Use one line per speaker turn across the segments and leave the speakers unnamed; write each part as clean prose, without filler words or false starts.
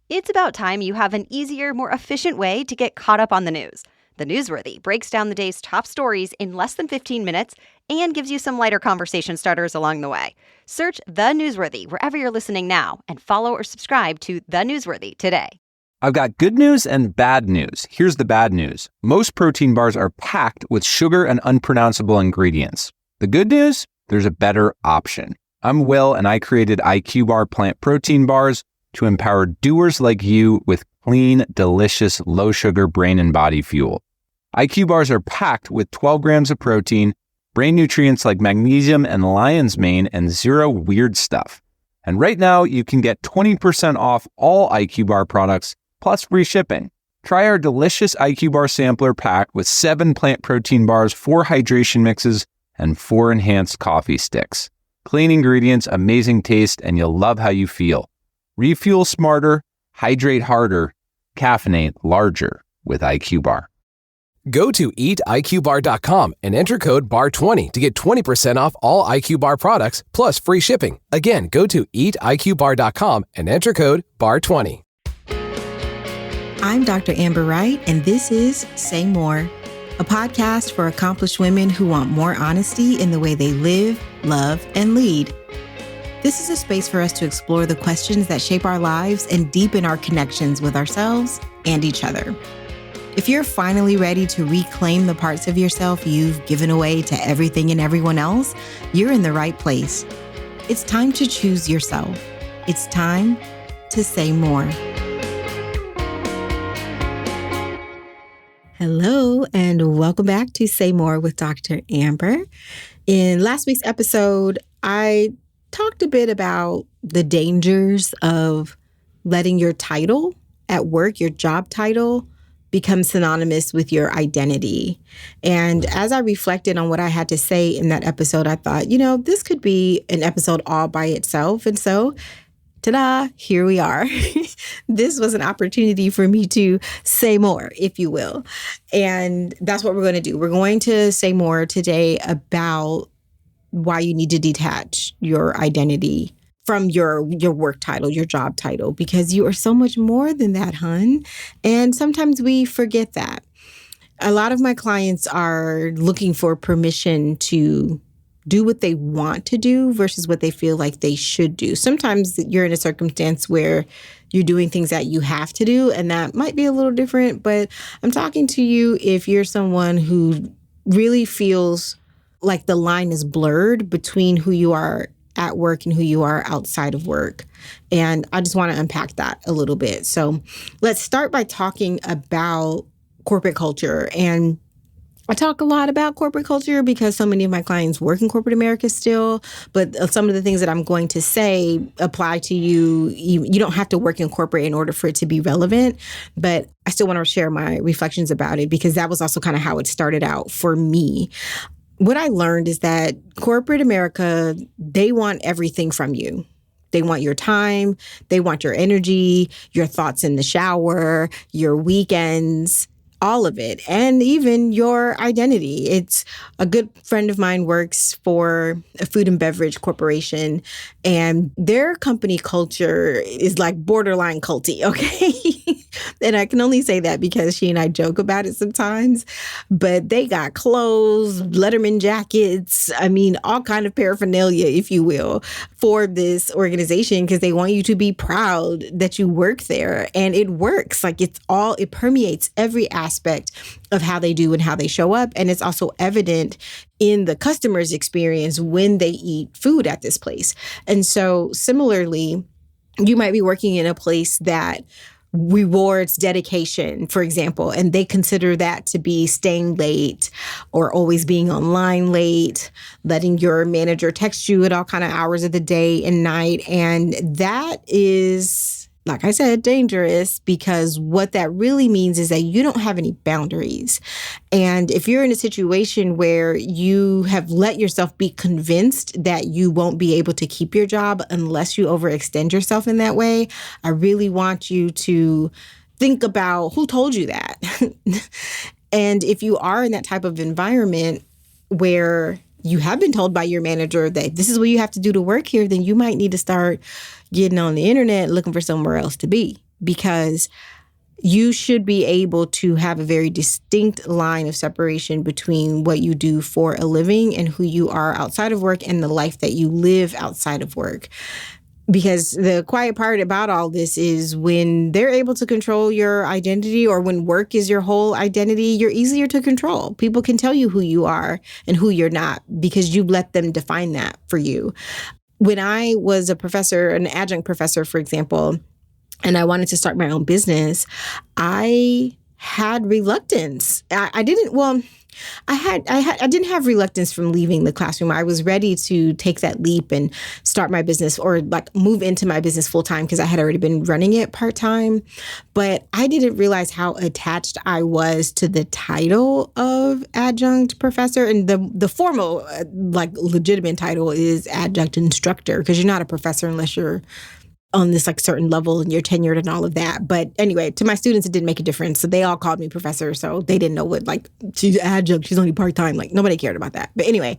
It's about time you have an easier, more efficient way to get caught up on the news. The Newsworthy breaks down the day's top stories in less than 15 minutes and gives you some lighter conversation starters along the way. Search The Newsworthy wherever you're listening now and follow or subscribe to The Newsworthy today.
I've got good news and bad news. Here's the bad news. Most protein bars are packed with sugar and unpronounceable ingredients. The good news? There's a better option. I'm Will, and I created IQ Bar plant protein bars to empower doers like you with clean, delicious, low-sugar brain and body fuel. IQ bars are packed with 12 grams of protein, brain nutrients like magnesium and lion's mane, and zero weird stuff. And right now, you can get 20% off all IQ Bar products, plus free shipping. Try our delicious IQ Bar sampler pack with 7 plant protein bars, 4 hydration mixes, and 4 enhanced coffee sticks. Clean ingredients, amazing taste, and you'll love how you feel. Refuel smarter, hydrate harder, caffeinate larger with IQ Bar.
Go to eatiqbar.com and enter code BAR20 to get 20% off all IQ Bar products plus free shipping. Again, go to eatiqbar.com and enter code BAR20.
I'm Dr. Amber Wright, and this is Say More, a podcast for accomplished women who want more honesty in the way they live, love, and lead. This is a space for us to explore the questions that shape our lives and deepen our connections with ourselves and each other. If you're finally ready to reclaim the parts of yourself you've given away to everything and everyone else, you're in the right place. It's time to choose yourself. It's time to say more. Hello, and welcome back to Say More with Dr. Amber. In last week's episode, I talked a bit about the dangers of letting your title at work, your job title, become synonymous with your identity. And as I reflected on what I had to say in that episode, I thought, this could be an episode all by itself. And so, ta-da, here we are. This was an opportunity for me to say more, if you will. And that's what we're going to do. We're going to say more today about why you need to detach your identity from your work title, your job title, because you are so much more than that, hun. And sometimes we forget that. A lot of my clients are looking for permission to do what they want to do versus what they feel like they should do. Sometimes you're in a circumstance where you're doing things that you have to do, and that might be a little different. But I'm talking to you if you're someone who really feels like the line is blurred between who you are at work and who you are outside of work. And I just want to unpack that a little bit. So let's start by talking about corporate culture. And I talk a lot about corporate culture because so many of my clients work in corporate America still, but some of the things that I'm going to say apply to you. You don't have to work in corporate in order for it to be relevant, but I still want to share my reflections about it because that was also kind of how it started out for me. What I learned is that corporate America, they want everything from you. They want your time, they want your energy, your thoughts in the shower, your weekends, all of it, and even your identity. It's a good friend of mine works for a food and beverage corporation, and their company culture is like borderline culty, okay? And I can only say that because she and I joke about it sometimes, but they got clothes, Letterman jackets, all kind of paraphernalia, if you will, for this organization because they want you to be proud that you work there. And it works. It permeates every aspect of how they do and how they show up. And it's also evident in the customer's experience when they eat food at this place. And so similarly, you might be working in a place that rewards dedication, for example, and they consider that to be staying late or always being online late, letting your manager text you at all kind of hours of the day and night. And that is, like I said, dangerous because what that really means is that you don't have any boundaries. And if you're in a situation where you have let yourself be convinced that you won't be able to keep your job unless you overextend yourself in that way, I really want you to think about who told you that. And if you are in that type of environment where you have been told by your manager that this is what you have to do to work here, then you might need to start getting on the internet looking for somewhere else to be. because you should be able to have a very distinct line of separation between what you do for a living and who you are outside of work and the life that you live outside of work. Because the quiet part about all this is when they're able to control your identity, or when work is your whole identity, you're easier to control. People can tell you who you are and who you're not because you let them define that for you. When I was a professor, an adjunct professor, for example, and I wanted to start my own business, I had reluctance. I didn't have reluctance from leaving the classroom. I was ready to take that leap and start my business, or like move into my business full time, because I had already been running it part time. But I didn't realize how attached I was to the title of adjunct professor. And the formal, like legitimate title is adjunct instructor, because you're not a professor unless you're on this like certain level and you're tenured and all of that. But anyway, to my students, it didn't make a difference. So they all called me professor. So they didn't know what, like, she's adjunct, she's only part-time. Like, nobody cared about that. But anyway,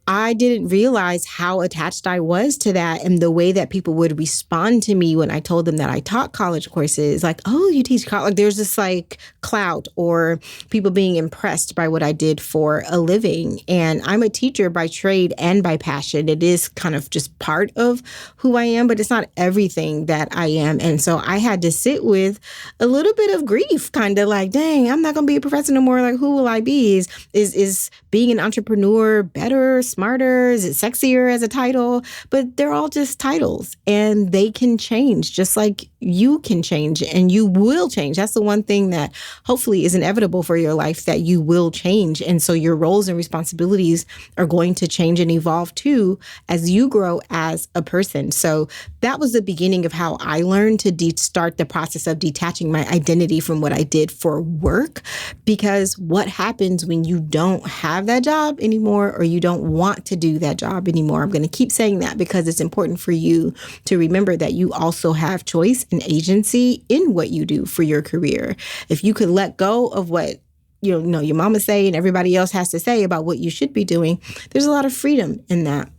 I didn't realize how attached I was to that, and the way that people would respond to me when I told them that I taught college courses. Like, oh, you teach college? Like, there's this like clout, or people being impressed by what I did for a living. And I'm a teacher by trade and by passion. It is kind of just part of who I am, but it's not everything that I am. And so I had to sit with a little bit of grief, kind of like, dang, I'm not going to be a professor no more. Like, who will I be? Is being an entrepreneur better, smarter? Is it sexier as a title? But they're all just titles, and they can change just like you can change, and you will change. That's the one thing that hopefully is inevitable for your life, that you will change. And so your roles and responsibilities are going to change and evolve too as you grow as a person. So that was the beginning of how I learned to start the process of detaching my identity from what I did for work. Because what happens when you don't have that job anymore, or you don't want to do that job anymore? I'm going to keep saying that because it's important for you to remember that you also have choice and agency in what you do for your career. If you could let go of what your mama say and everybody else has to say about what you should be doing, there's a lot of freedom in that.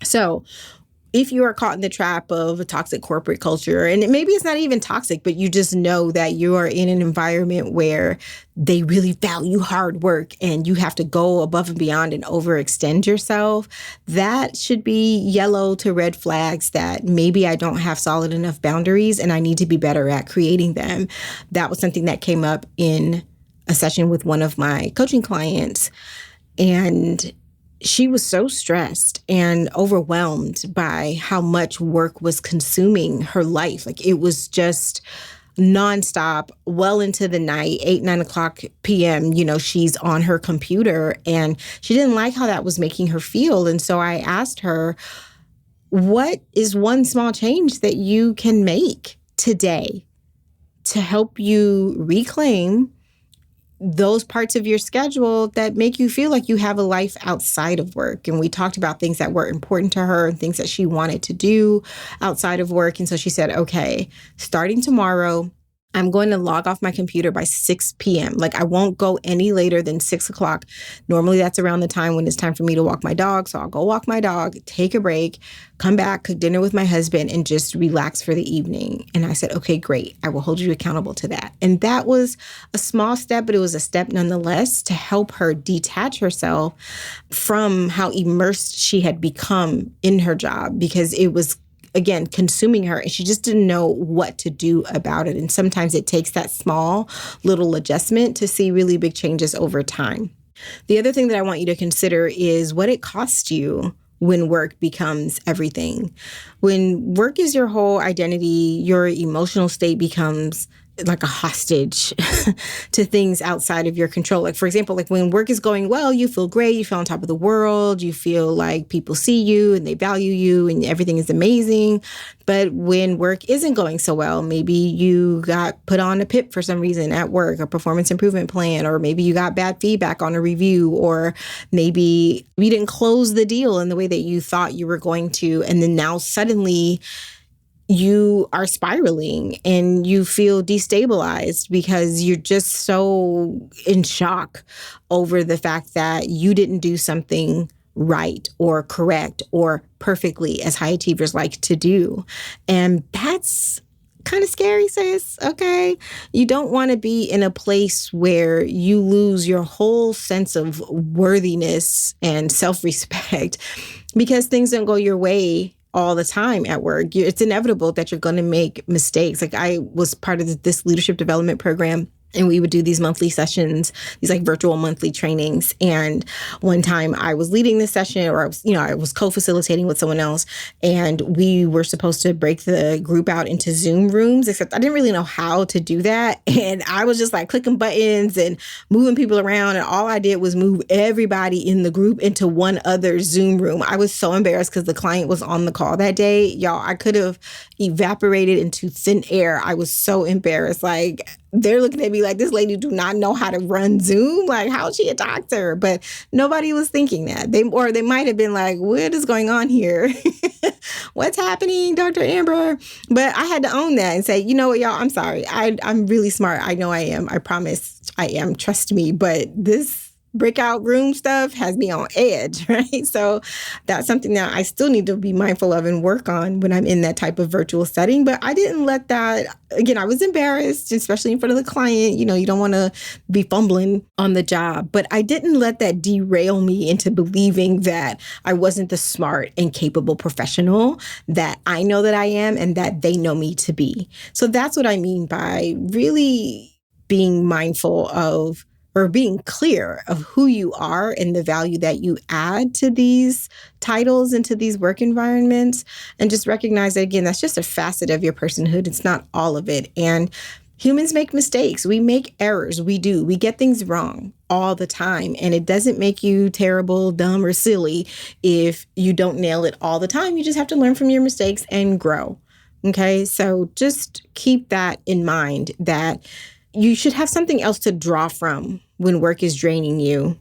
So if you are caught in the trap of a toxic corporate culture, and maybe it's not even toxic, but you just know that you are in an environment where they really value hard work and you have to go above and beyond and overextend yourself, that should be yellow to red flags that maybe I don't have solid enough boundaries and I need to be better at creating them. That was something that came up in a session with one of my coaching clients. And she was so stressed and overwhelmed by how much work was consuming her life. Like, it was just nonstop, well into the night, 9 o'clock p.m., she's on her computer, and she didn't like how that was making her feel. And so I asked her, what is one small change that you can make today to help you reclaim those parts of your schedule that make you feel like you have a life outside of work? And we talked about things that were important to her and things that she wanted to do outside of work. And so she said, okay, starting tomorrow, I'm going to log off my computer by 6 p.m. Like, I won't go any later than 6 o'clock. Normally, that's around the time when it's time for me to walk my dog. So I'll go walk my dog, take a break, come back, cook dinner with my husband, and just relax for the evening. And I said, okay, great. I will hold you accountable to that. And that was a small step, but it was a step nonetheless to help her detach herself from how immersed she had become in her job, because it was, again, consuming her, and she just didn't know what to do about it. And sometimes it takes that small little adjustment to see really big changes over time. The other thing that I want you to consider is what it costs you when work becomes everything. When work is your whole identity, your emotional state becomes like a hostage to things outside of your control. Like, for example, like when work is going well, you feel great, you feel on top of the world, you feel like people see you and they value you and everything is amazing. But when work isn't going so well, maybe you got put on a PIP for some reason at work, a performance improvement plan, or maybe you got bad feedback on a review, or maybe you didn't close the deal in the way that you thought you were going to. And then now suddenly you are spiraling and you feel destabilized because you're just so in shock over the fact that you didn't do something right or correct or perfectly, as high achievers like to do. And that's kind of scary, sis. Okay. You don't want to be in a place where you lose your whole sense of worthiness and self-respect because things don't go your way all the time at work. It's inevitable that you're going to make mistakes. Like I was part of this leadership development program, and we would do these monthly sessions, these like virtual monthly trainings. And one time I was leading this session, or I was co-facilitating with someone else, and we were supposed to break the group out into Zoom rooms, except I didn't really know how to do that. And I was just like clicking buttons and moving people around. And all I did was move everybody in the group into one other Zoom room. I was so embarrassed because the client was on the call that day. Y'all, I could have evaporated into thin air. I was so embarrassed. Like, they're looking at me like, this lady do not know how to run Zoom. Like, how is she a doctor? But nobody was thinking that. They might have been like, what is going on here? What's happening, Dr. Amber? But I had to own that and say, you know what, y'all, I'm sorry. I'm really smart. I know I am. I promise I am. Trust me. But this breakout room stuff has me on edge, right? So that's something that I still need to be mindful of and work on when I'm in that type of virtual setting. But I didn't let that, again, I was embarrassed, especially in front of the client. You know, you don't want to be fumbling on the job. But I didn't let that derail me into believing that I wasn't the smart and capable professional that I know that I am and that they know me to be. So that's what I mean by really being mindful of, or being clear of who you are and the value that you add to these titles and to these work environments. And just recognize that, again, that's just a facet of your personhood. It's not all of it. And humans make mistakes. We make errors. We do. We get things wrong all the time. And it doesn't make you terrible, dumb, or silly if you don't nail it all the time. You just have to learn from your mistakes and grow. Okay? So just keep that in mind, that you should have something else to draw from when work is draining you.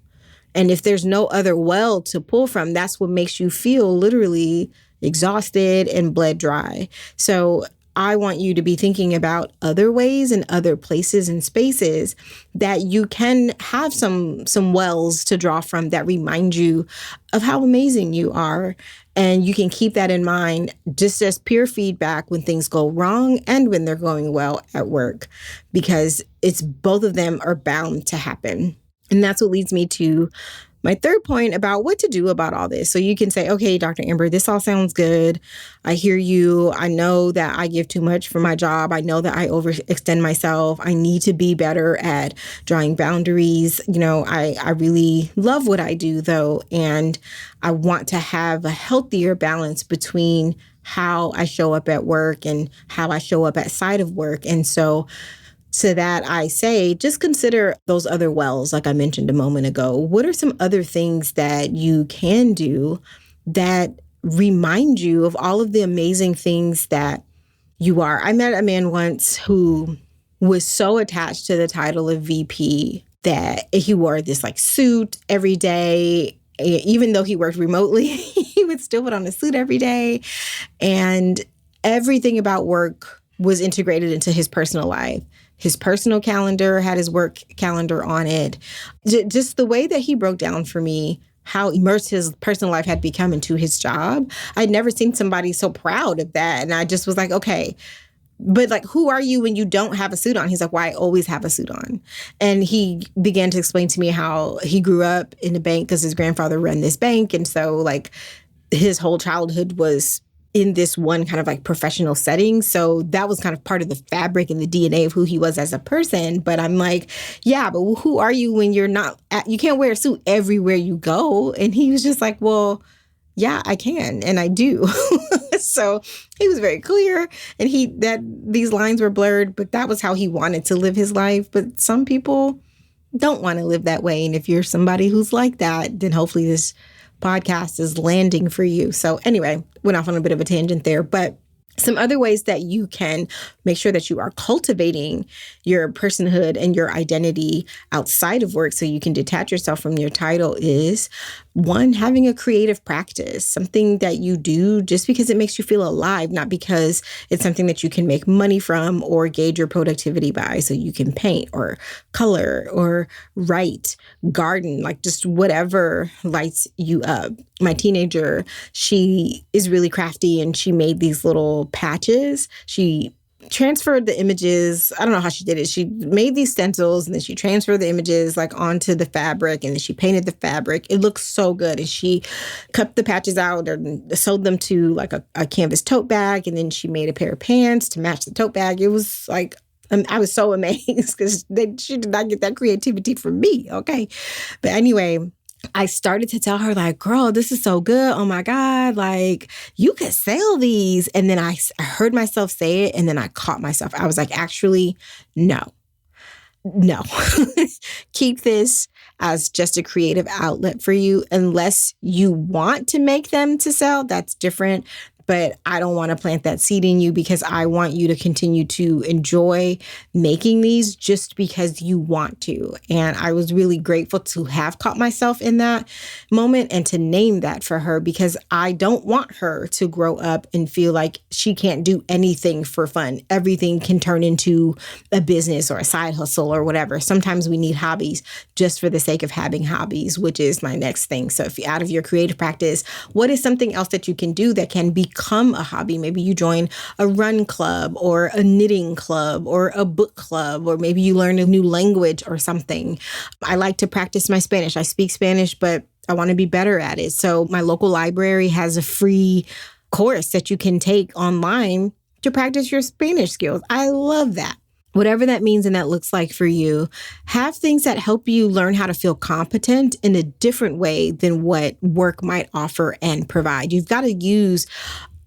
And if there's no other well to pull from, that's what makes you feel literally exhausted and bled dry. So I want you to be thinking about other ways and other places and spaces that you can have some wells to draw from that remind you of how amazing you are. And you can keep that in mind just as peer feedback when things go wrong and when they're going well at work, because it's both of them are bound to happen. And that's what leads me to my third point about what to do about all this. So you can say, okay, Dr. Amber, this all sounds good. I hear you. I know that I give too much for my job. I know that I overextend myself. I need to be better at drawing boundaries. You know, I really love what I do, though. And I want to have a healthier balance between how I show up at work and how I show up outside of work. And so that I say, just consider those other wells, like I mentioned a moment ago. What are some other things that you can do that remind you of all of the amazing things that you are? I met a man once who was so attached to the title of VP that he wore this like suit every day. Even though he worked remotely, he would still put on a suit every day. And everything about work was integrated into his personal life. His personal calendar had his work calendar on it. Just the way that he broke down for me how immersed his personal life had become into his job. I'd never seen somebody so proud of that. And I just was like, okay, but like, who are you when you don't have a suit on? He's like, well, I always have a suit on. And he began to explain to me how he grew up in a bank because his grandfather ran this bank. And so like his whole childhood was in this one kind of like professional setting. So that was kind of part of the fabric and the DNA of who he was as a person. But I'm like, yeah, but who are you when you're not, you can't wear a suit everywhere you go. And he was just like, well, yeah, I can. And I do. So he was very clear, and these lines were blurred, but that was how he wanted to live his life. But some people don't want to live that way. And if you're somebody who's like that, then hopefully this podcast is landing for you. So anyway, went off on a bit of a tangent there, but some other ways that you can make sure that you are cultivating your personhood and your identity outside of work so you can detach yourself from your title is, one, having a creative practice, something that you do just because it makes you feel alive, not because it's something that you can make money from or gauge your productivity by. So you can paint or color or write, garden, like just whatever lights you up. My teenager, she is really crafty and she made these little patches. She transferred the images. I don't know how she did it. She made these stencils and then she transferred the images like onto the fabric and then she painted the fabric. It looks so good. And she cut the patches out and sewed them to like a canvas tote bag. And then she made a pair of pants to match the tote bag. It was like, I was so amazed because she did not get that creativity from me. Okay. But anyway, I started to tell her like, girl, this is so good. Oh my God. Like you could sell these. And then I heard myself say it and then I caught myself. I was like, actually, no. Keep this as just a creative outlet for you unless you want to make them to sell. That's different. But I don't want to plant that seed in you because I want you to continue to enjoy making these just because you want to. And I was really grateful to have caught myself in that moment and to name that for her because I don't want her to grow up and feel like she can't do anything for fun. Everything can turn into a business or a side hustle or whatever. Sometimes we need hobbies just for the sake of having hobbies, which is my next thing. So if you're out of your creative practice, what is something else that you can do that can become a hobby? Maybe you join a run club or a knitting club or a book club, or maybe you learn a new language or something. I like to practice my Spanish. I speak Spanish, but I want to be better at it. So my local library has a free course that you can take online to practice your Spanish skills. I love that. Whatever that means and that looks like for you, have things that help you learn how to feel competent in a different way than what work might offer and provide. You've got to use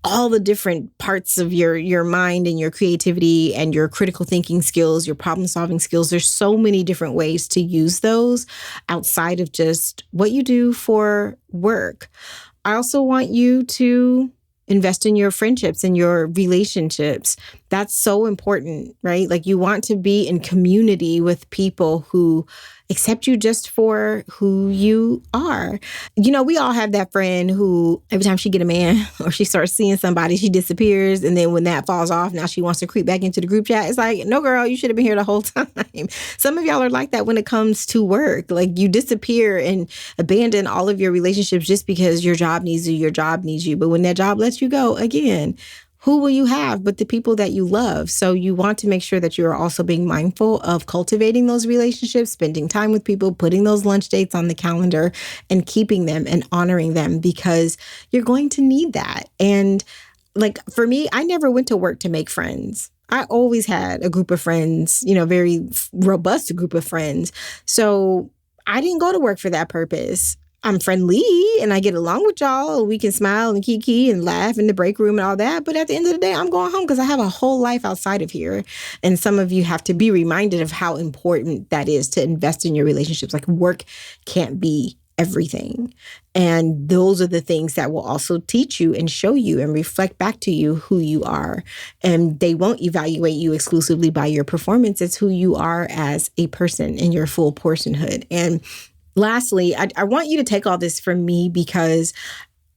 all the different parts of your mind and your creativity and your critical thinking skills, your problem solving skills. There's so many different ways to use those outside of just what you do for work. I also want you to invest in your friendships and your relationships. That's so important, right? Like you want to be in community with people who accept you just for who you are. You know, we all have that friend who every time she get a man or she starts seeing somebody, she disappears. And then when that falls off, now she wants to creep back into the group chat. It's like, no, girl, you should have been here the whole time. Some of y'all are like that when it comes to work. Like you disappear and abandon all of your relationships just because your job needs you, But when that job lets you go, again, who will you have but the people that you love? So you want to make sure that you're also being mindful of cultivating those relationships, spending time with people, putting those lunch dates on the calendar and keeping them and honoring them because you're going to need that. And like for me, I never went to work to make friends. I always had a group of friends, very robust group of friends. So I didn't go to work for that purpose. I'm friendly and I get along with y'all. We can smile and kiki and laugh in the break room and all that. But at the end of the day, I'm going home because I have a whole life outside of here. And some of you have to be reminded of how important that is to invest in your relationships. Like work can't be everything. And those are the things that will also teach you and show you and reflect back to you who you are. And they won't evaluate you exclusively by your performance. It's who you are as a person in your full personhood. And lastly, I want you to take all this from me because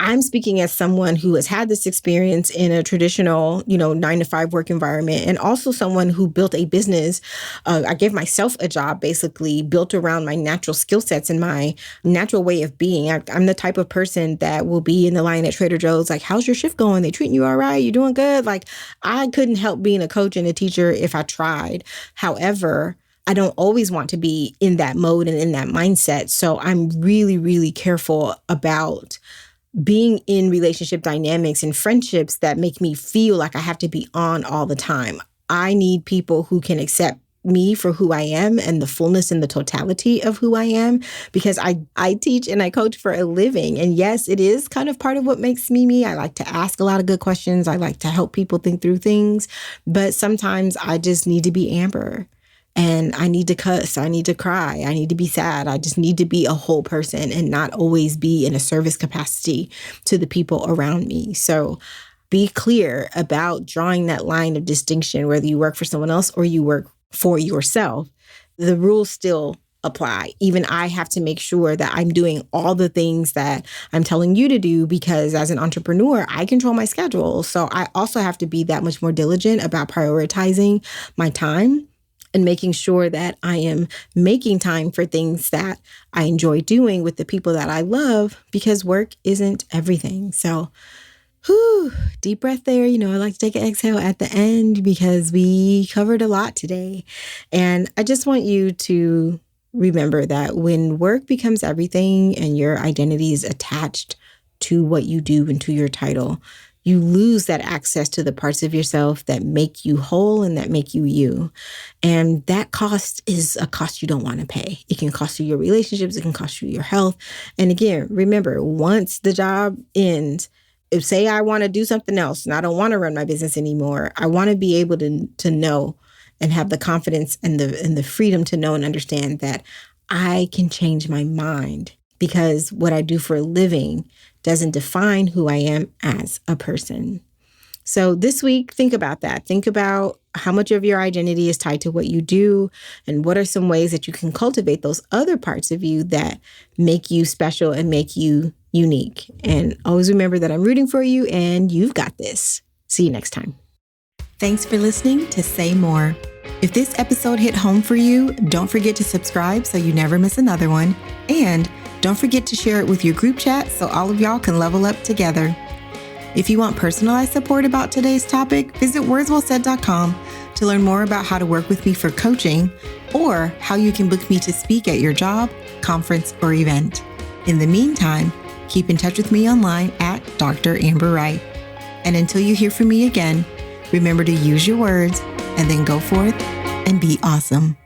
I'm speaking as someone who has had this experience in a traditional, 9-to-5 work environment, and also someone who built a business. I gave myself a job basically built around my natural skill sets and my natural way of being. I'm the type of person that will be in the line at Trader Joe's like, how's your shift going? They treating you all right? You doing good? Like I couldn't help being a coach and a teacher if I tried. However, I don't always want to be in that mode and in that mindset. So I'm really, really careful about being in relationship dynamics and friendships that make me feel like I have to be on all the time. I need people who can accept me for who I am and the fullness and the totality of who I am, because I teach and I coach for a living. And yes, it is kind of part of what makes me me. I like to ask a lot of good questions. I like to help people think through things. But sometimes I just need to be Amber. And I need to cuss. I need to cry. I need to be sad. I just need to be a whole person and not always be in a service capacity to the people around me. So be clear about drawing that line of distinction, whether you work for someone else or you work for yourself. The rules still apply. Even I have to make sure that I'm doing all the things that I'm telling you to do because as an entrepreneur, I control my schedule. So I also have to be that much more diligent about prioritizing my time and making sure that I am making time for things that I enjoy doing with the people that I love because work isn't everything. So Whew, deep breath there. I like to take an exhale at the end because we covered a lot today. And I just want you to remember that when work becomes everything and your identity is attached to what you do and to your title, you lose that access to the parts of yourself that make you whole and that make you you. And that cost is a cost you don't want to pay. It can cost you your relationships. It can cost you your health. And again, remember, once the job ends, if say I want to do something else and I don't want to run my business anymore, I want to be able to know and have the confidence and the freedom to know and understand that I can change my mind, because what I do for a living doesn't define who I am as a person. So this week, think about that. Think about how much of your identity is tied to what you do, and what are some ways that you can cultivate those other parts of you that make you special and make you unique. And always remember that I'm rooting for you and you've got this. See you next time. Thanks for listening to Say More. If this episode hit home for you, don't forget to subscribe so you never miss another one. And don't forget to share it with your group chat so all of y'all can level up together. If you want personalized support about today's topic, visit wordswellsaid.com to learn more about how to work with me for coaching, or how you can book me to speak at your job, conference, or event. In the meantime, keep in touch with me online at Dr. Amber Wright. And until you hear from me again, remember to use your words and then go forth and be awesome.